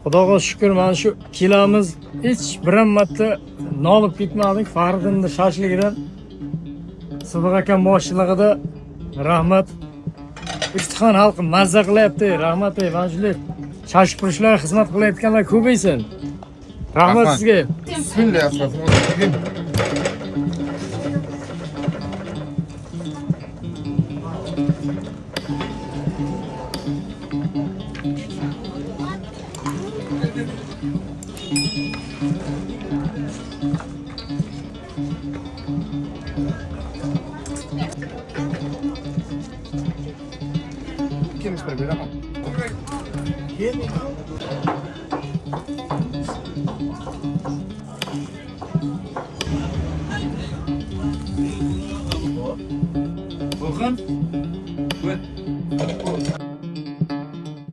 Xudoga shukr, mana shu kilomiz hech biron marta nolib ketmadik. Faridinning shashligidan. Sibiq aka boshchiligida rahmat. Istixon xalqi mazza qilyapti. Rahmat ey, mana shunday shashpirishlar xizmat qilayotganlar ko'paysin. Rahmat sizga. Bismillahirrahmanirrahim. Kimmiş böyle ama? Volkan?